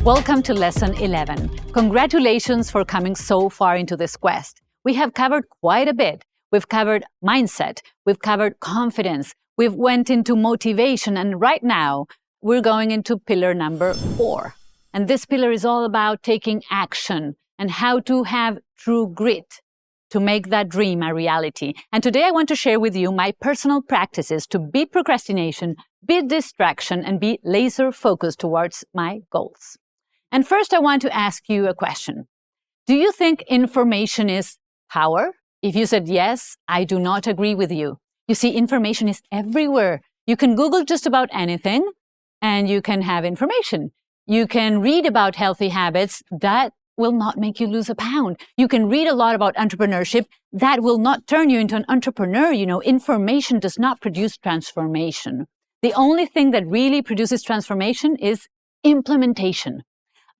Welcome to Lesson 11. Congratulations for coming so far into this quest. We have covered quite a bit. We've covered mindset, we've covered confidence, we've went into motivation, and right now we're going into pillar number 4. And this pillar is all about taking action and how to have true grit to make that dream a reality. And today I want to share with you my personal practices to beat procrastination, beat distraction, and be laser focused towards my goals. And first, I want to ask you a question. Do you think information is power? If you said yes, I do not agree with you. You see, information is everywhere. You can Google just about anything, and you can have information. You can read about healthy habits. That will not make you lose a pound. You can read a lot about entrepreneurship. That will not turn you into an entrepreneur. You know, information does not produce transformation. The only thing that really produces transformation is implementation.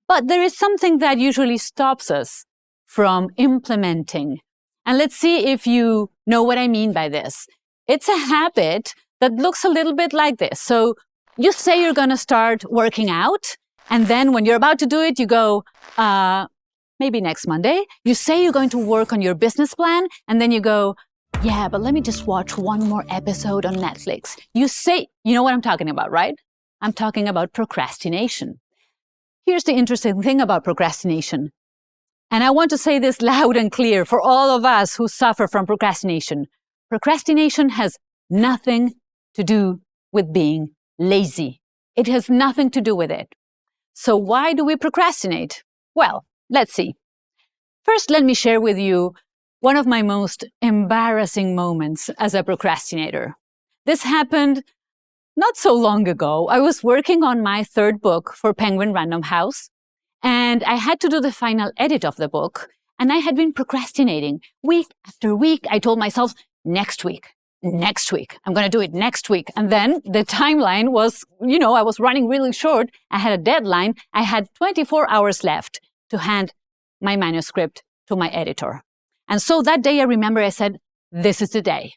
But there is something that usually stops us from implementing. And let's see if you know what I mean by this. It's a habit that looks a little bit like this. So you say you're going to start working out, and then when you're about to do it, you go, maybe next Monday. You say you're going to work on your business plan, and then you go, yeah, but let me just watch one more episode on Netflix. You say, you know what I'm talking about, right? I'm talking about procrastination. Here's the interesting thing about procrastination. And I want to say this loud and clear for all of us who suffer from procrastination. Procrastination has nothing to do with being lazy. It has nothing to do with it. So why do we procrastinate? Well, let's see. First, let me share with you one of my most embarrassing moments as a procrastinator. This happened not so long ago. I was working on my 3rd book for Penguin Random House, and I had to do the final edit of the book, and I had been procrastinating. Week after week, I told myself, next week, I'm going to do it next week. And then the timeline was, I was running really short. I had a deadline. I had 24 hours left to hand my manuscript to my editor. And so that day, I remember I said, this is the day.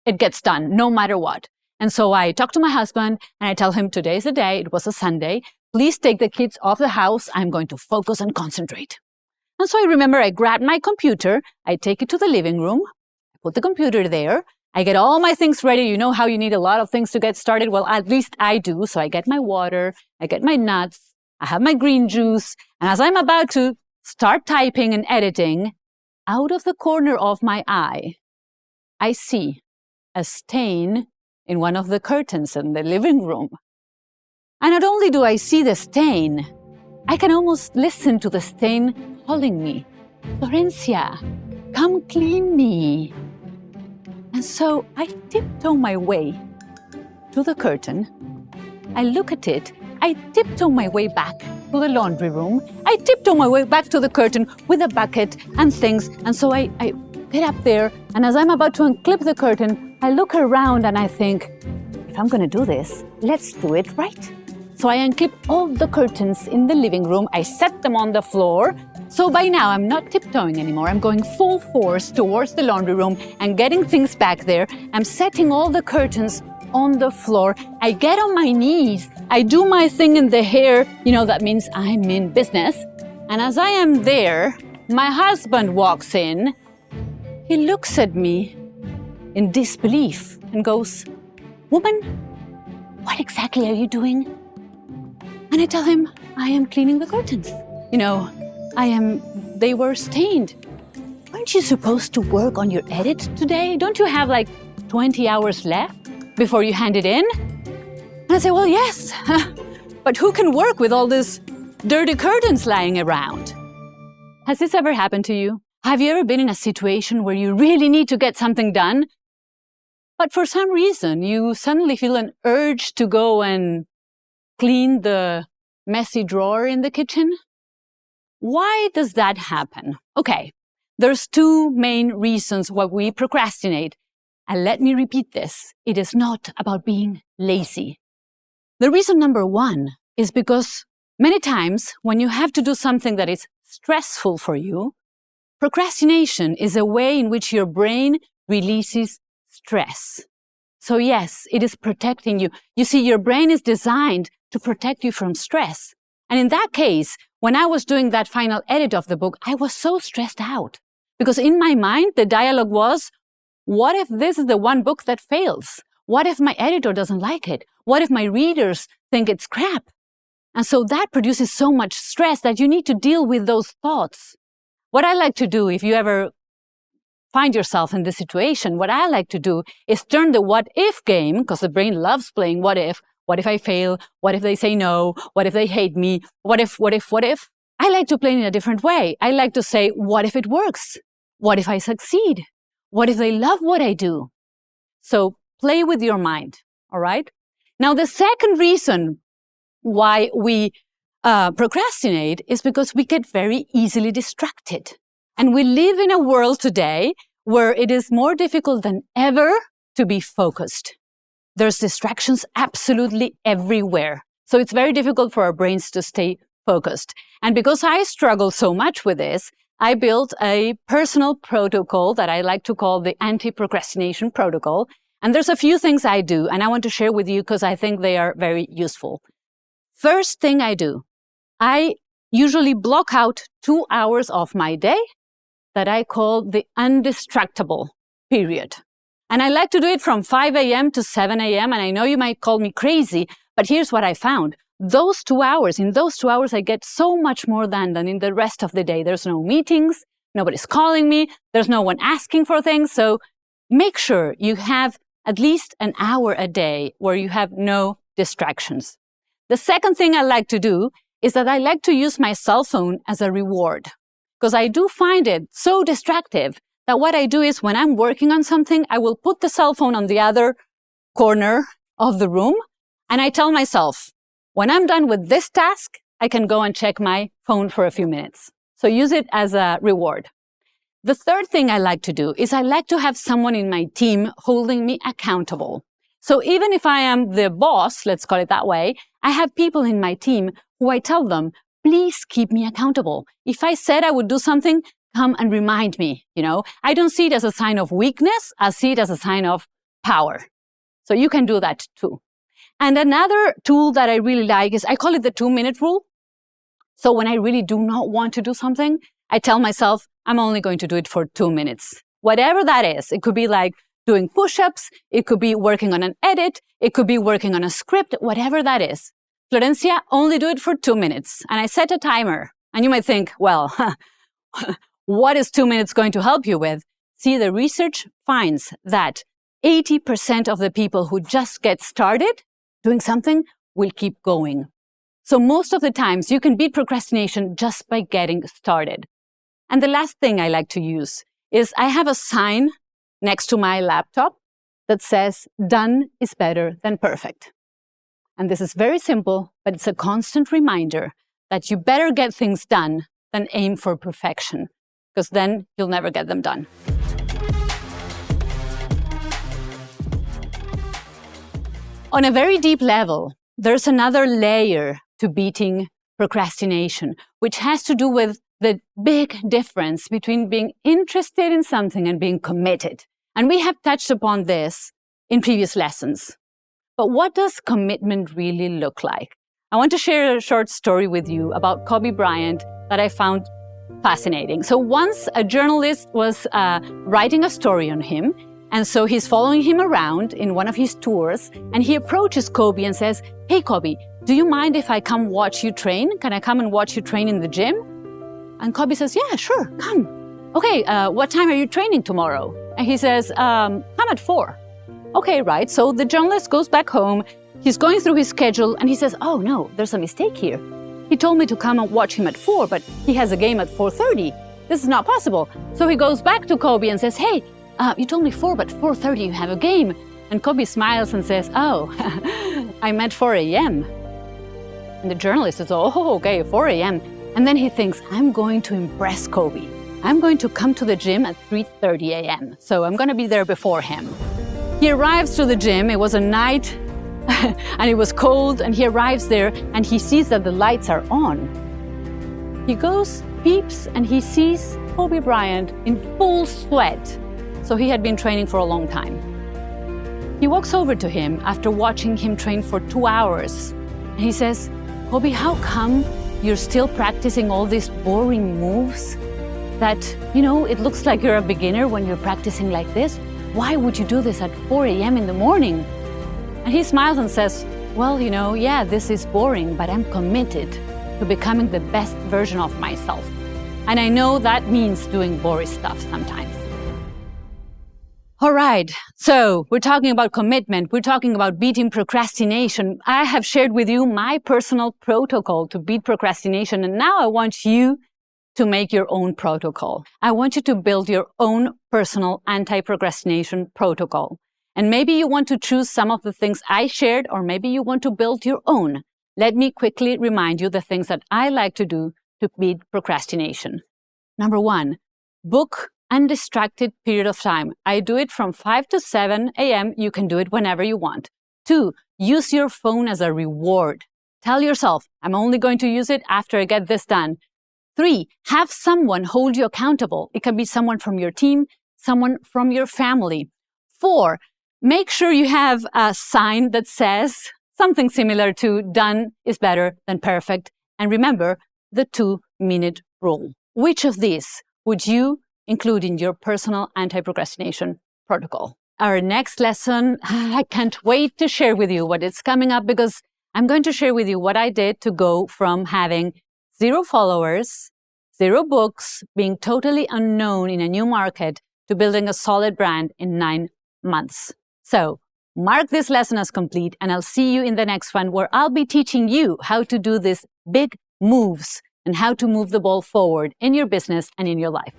It gets done, no matter what. And so I talk to my husband and I tell him today's the day. It was a Sunday. Please take the kids off the house. I'm going to focus and concentrate. And so I remember I grabbed my computer. I take it to the living room. I put the computer there. I get all my things ready. You know how you need a lot of things to get started? Well, at least I do. So I get my water. I get my nuts. I have my green juice. And as I'm about to start typing and editing, out of the corner of my eye, I see a stain in one of the curtains in the living room. And not only do I see the stain, I can almost listen to the stain calling me, Florencia, come clean me. And so I tiptoe my way to the curtain. I look at it. I tiptoe my way back to the laundry room. I tiptoe my way back to the curtain with a bucket and things. And so I get up there, and as I'm about to unclip the curtain, I look around and I think, if I'm going to do this, let's do it right. So I unclip all the curtains in the living room. I set them on the floor. So by now, I'm not tiptoeing anymore. I'm going full force towards the laundry room and getting things back there. I'm setting all the curtains on the floor. I get on my knees. I do my thing in the hair. That means I'm in business. And as I am there, my husband walks in. He looks at me in disbelief and goes, woman, what exactly are you doing? And I tell him, I am cleaning the curtains. They were stained. Aren't you supposed to work on your edit today? Don't you have like 20 hours left before you hand it in? And I say, well, yes, but who can work with all these dirty curtains lying around? Has this ever happened to you? Have you ever been in a situation where you really need to get something done, but for some reason you suddenly feel an urge to go and clean the messy drawer in the kitchen? Why does that happen? Okay, there's 2 main reasons why we procrastinate. And let me repeat this. It is not about being lazy. The reason number 1 is because many times when you have to do something that is stressful for you, procrastination is a way in which your brain releases stress. So yes, it is protecting you. You see, your brain is designed to protect you from stress. And in that case, when I was doing that final edit of the book, I was so stressed out because in my mind, the dialogue was, what if this is the one book that fails? What if my editor doesn't like it? What if my readers think it's crap? And so that produces so much stress that you need to deal with those thoughts. What I like to do, if you ever find yourself in this situation, what I like to do is turn the what if game, because the brain loves playing what if I fail? What if they say no? What if they hate me? What if? I like to play in a different way. I like to say, what if it works? What if I succeed? What if they love what I do? So play with your mind, all right? Now, the second reason why we procrastinate is because we get very easily distracted. And we live in a world today where it is more difficult than ever to be focused. There's distractions absolutely everywhere. So it's very difficult for our brains to stay focused. And because I struggle so much with this, I built a personal protocol that I like to call the anti-procrastination protocol. And there's a few things I do, and I want to share with you because I think they are very useful. First thing I do, I usually block out 2 hours of my day that I call the undistractable period. And I like to do it from 5 a.m. to 7 a.m. And I know you might call me crazy, but here's what I found. In those 2 hours, I get so much more done than in the rest of the day. There's no meetings, nobody's calling me, there's no one asking for things. So make sure you have at least an hour a day where you have no distractions. The second thing I like to do is that I like to use my cell phone as a reward, because I do find it so distractive that what I do is when I'm working on something, I will put the cell phone on the other corner of the room, and I tell myself, when I'm done with this task, I can go and check my phone for a few minutes. So use it as a reward. The third thing I like to do is I like to have someone in my team holding me accountable. So even if I am the boss, let's call it that way, I have people in my team who I tell them, please keep me accountable. If I said I would do something, come and remind me, I don't see it as a sign of weakness. I see it as a sign of power. So you can do that too. And another tool that I really like is I call it the 2-minute rule. So when I really do not want to do something, I tell myself, I'm only going to do it for 2 minutes. Whatever that is. It could be like doing push-ups. It could be working on an edit. It could be working on a script, whatever that is. Florencia, only do it for 2 minutes. And I set a timer. And you might think, well, what is 2 minutes going to help you with? See, the research finds that 80% of the people who just get started doing something will keep going. So most of the times you can beat procrastination just by getting started. And the last thing I like to use is I have a sign next to my laptop that says, done is better than perfect. And this is very simple, but it's a constant reminder that you better get things done than aim for perfection, because then you'll never get them done. On a very deep level, there's another layer to beating procrastination, which has to do with the big difference between being interested in something and being committed. And we have touched upon this in previous lessons. But what does commitment really look like? I want to share a short story with you about Kobe Bryant that I found fascinating. So once a journalist was writing a story on him, and so he's following him around in one of his tours, and he approaches Kobe and says, hey, Kobe, do you mind if I come watch you train? Can I come and watch you train in the gym? And Kobe says, yeah, sure, come. Okay, what time are you training tomorrow? And he says, come at 4. Okay, right. So the journalist goes back home. He's going through his schedule and he says, oh no, there's a mistake here. He told me to come and watch him at 4, but he has a game at 4:30. This is not possible. So he goes back to Kobe and says, hey, you told me 4, but 4:30 you have a game. And Kobe smiles and says, oh, I meant 4 a.m. And the journalist says, oh, okay, 4 a.m. And then he thinks, I'm going to impress Kobe. I'm going to come to the gym at 3:30 a.m. So I'm going to be there before him. He arrives to the gym. It was a night and it was cold, and he arrives there and he sees that the lights are on. He goes, peeps, and he sees Kobe Bryant in full sweat. So he had been training for a long time. He walks over to him after watching him train for 2 hours. And he says, Hobie, how come you're still practicing all these boring moves that, it looks like you're a beginner when you're practicing like this? Why would you do this at 4 a.m. in the morning? And he smiles and says, well, yeah, this is boring, but I'm committed to becoming the best version of myself. And I know that means doing boring stuff sometimes. All right, so we're talking about commitment. We're talking about beating procrastination. I have shared with you my personal protocol to beat procrastination, and now I want you to make your own protocol. I want you to build your own personal anti-procrastination protocol. And maybe you want to choose some of the things I shared, or maybe you want to build your own. Let me quickly remind you the things that I like to do to beat procrastination. Number 1, book undistracted period of time. I do it from 5 to 7 a.m. You can do it whenever you want. 2, use your phone as a reward. Tell yourself, I'm only going to use it after I get this done. 3, have someone hold you accountable. It can be someone from your team, someone from your family. 4, make sure you have a sign that says something similar to done is better than perfect. And remember the 2-minute rule. Which of these would you include in your personal anti-procrastination protocol? Our next lesson, I can't wait to share with you what is coming up, because I'm going to share with you what I did to go from having 0 followers, 0 books, being totally unknown in a new market, to building a solid brand in 9 months. So mark this lesson as complete, and I'll see you in the next one, where I'll be teaching you how to do these big moves and how to move the ball forward in your business and in your life.